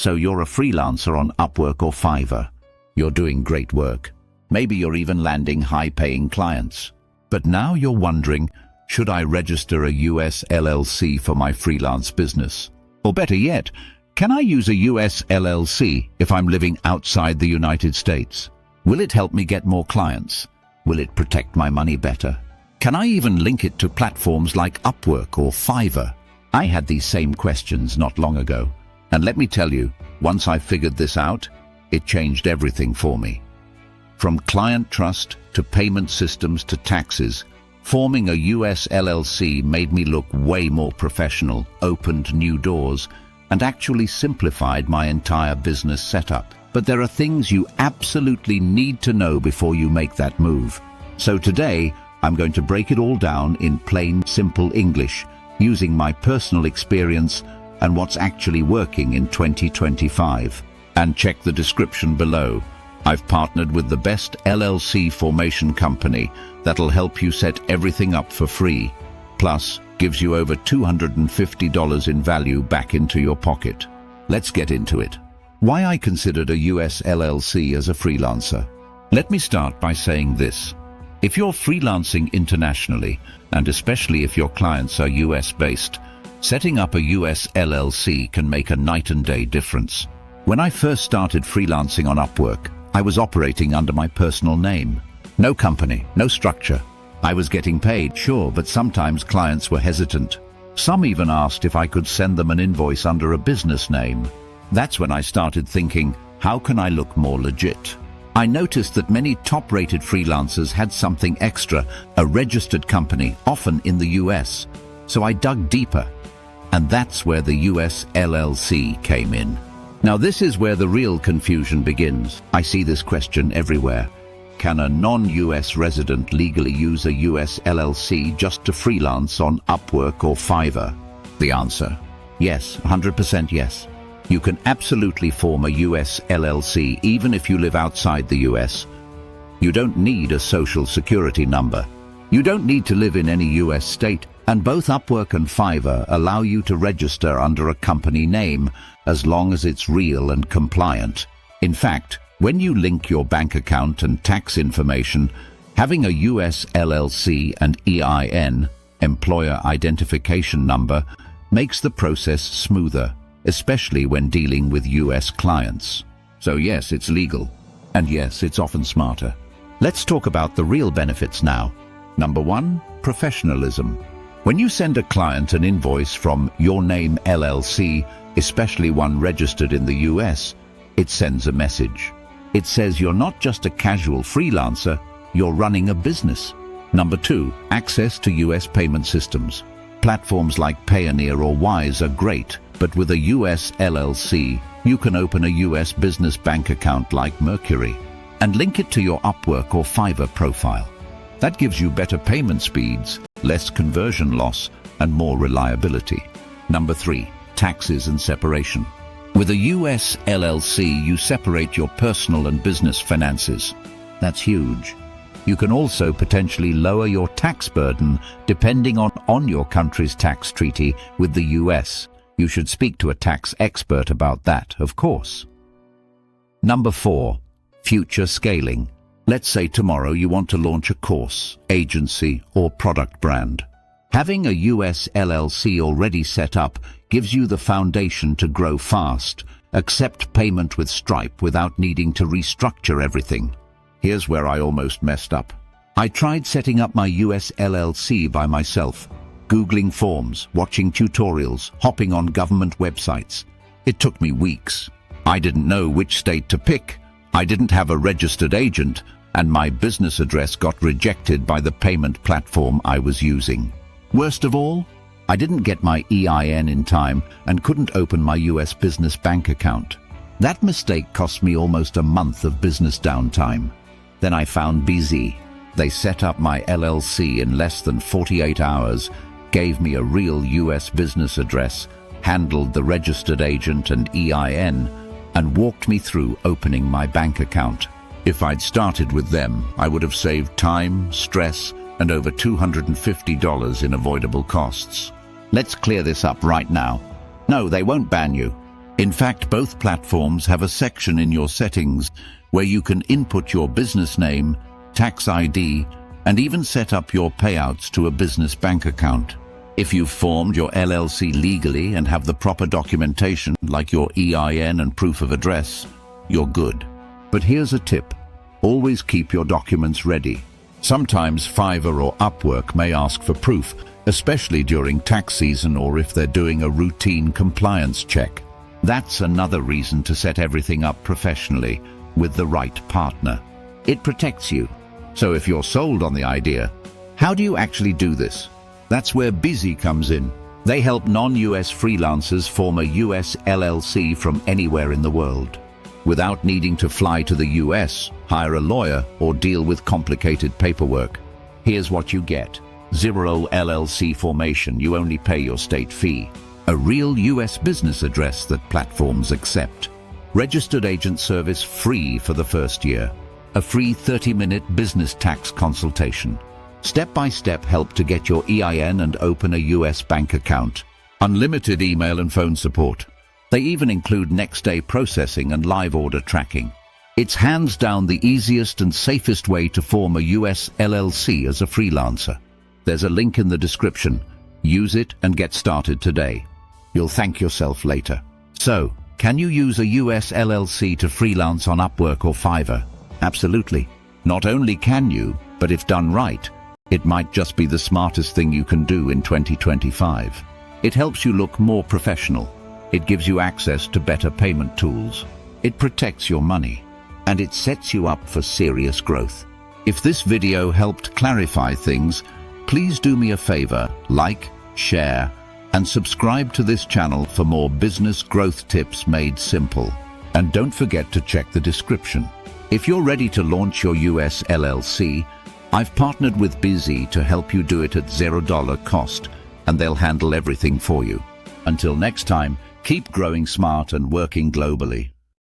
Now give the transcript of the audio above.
So you're a freelancer on Upwork or Fiverr. You're doing great work. Maybe you're even landing high-paying clients. But now you're wondering, should I register a US LLC for my freelance business? Or better yet, can I use a US LLC if I'm living outside the United States? Will it help me get more clients? Will it protect my money better? Can I even link it to platforms like Upwork or Fiverr? I had these same questions not long ago. And let me tell you, once I figured this out, it changed everything for me. From client trust to payment systems to taxes, forming a US LLC made me look way more professional, opened new doors, and actually simplified my entire business setup. But there are things you absolutely need to know before you make that move. So today, I'm going to break it all down in plain, simple English, using my personal experience and what's actually working in 2025. And check the description below. I've partnered with the best LLC formation company that'll help you set everything up for free, plus gives you over $250 in value back into your pocket. Let's get into it. Why I considered a US LLC as a freelancer. Let me start by saying this. If you're freelancing internationally, and especially if your clients are US-based, setting up a US LLC can make a night and day difference. When I first started freelancing on Upwork, I was operating under my personal name. No company, no structure. I was getting paid, sure, but sometimes clients were hesitant. Some even asked if I could send them an invoice under a business name. That's when I started thinking, how can I look more legit? I noticed that many top-rated freelancers had something extra, a registered company, often in the US. So I dug deeper. And that's where the US LLC came in. Now this is where the real confusion begins. I see this question everywhere. Can a non-US resident legally use a US LLC just to freelance on Upwork or Fiverr? The answer: yes, 100% yes. You can absolutely form a US LLC even if you live outside the US. You don't need a social security number. You don't need to live in any US state. And both Upwork and Fiverr allow you to register under a company name as long as it's real and compliant. In fact, when you link your bank account and tax information, having a US LLC and EIN, employer identification number, makes the process smoother, especially when dealing with US clients. So yes, it's legal. And yes, it's often smarter. Let's talk about the real benefits now. Number 1, professionalism. When you send a client an invoice from Your Name LLC, especially one registered in the US, it sends a message. It says you're not just a casual freelancer, you're running a business. Number 2, access to US payment systems. Platforms like Payoneer or Wise are great, but with a US LLC, you can open a US business bank account like Mercury and link it to your Upwork or Fiverr profile. That gives you better payment speeds, less conversion loss, and more reliability. Number 3, taxes and separation. With a US LLC, you separate your personal and business finances. That's huge. You can also potentially lower your tax burden depending on your country's tax treaty with the US. You should speak to a tax expert about that, of course. Number 4, future scaling. Let's say tomorrow you want to launch a course, agency, or product brand. Having a US LLC already set up gives you the foundation to grow fast, accept payment with Stripe without needing to restructure everything. Here's where I almost messed up. I tried setting up my US LLC by myself, Googling forms, watching tutorials, hopping on government websites. It took me weeks. I didn't know which state to pick. I didn't have a registered agent, and my business address got rejected by the payment platform I was using. Worst of all, I didn't get my EIN in time and couldn't open my US business bank account. That mistake cost me almost a month of business downtime. Then I found BZ. They set up my LLC in less than 48 hours, gave me a real US business address, handled the registered agent and EIN, and walked me through opening my bank account. If I'd started with them, I would have saved time, stress, and over $250 in avoidable costs. Let's clear this up right now. No, they won't ban you. In fact, both platforms have a section in your settings where you can input your business name, tax ID, and even set up your payouts to a business bank account. If you've formed your LLC legally and have the proper documentation like your EIN and proof of address, you're good. But here's a tip. Always keep your documents ready. Sometimes Fiverr or Upwork may ask for proof, especially during tax season or if they're doing a routine compliance check. That's another reason to set everything up professionally with the right partner. It protects you. So if you're sold on the idea, how do you actually do this? That's where Busy comes in. They help non-US freelancers form a US LLC from anywhere in the world. Without needing to fly to the US, hire a lawyer, or deal with complicated paperwork. Here's what you get. Zero LLC formation, you only pay your state fee. A real US business address that platforms accept. Registered agent service free for the first year. A free 30-minute business tax consultation. Step-by-step help to get your EIN and open a US bank account. Unlimited email and phone support. They even include next-day processing and live order tracking. It's hands down the easiest and safest way to form a US LLC as a freelancer. There's a link in the description. Use it and get started today. You'll thank yourself later. So, can you use a US LLC to freelance on Upwork or Fiverr? Absolutely. Not only can you, but if done right, it might just be the smartest thing you can do in 2025. It helps you look more professional. It gives you access to better payment tools. It protects your money. And it sets you up for serious growth. If this video helped clarify things, please do me a favor, like, share, and subscribe to this channel for more business growth tips made simple. And don't forget to check the description. If you're ready to launch your US LLC, I've partnered with Busy to help you do it at $0 cost, and they'll handle everything for you. Until next time, keep growing smart and working globally.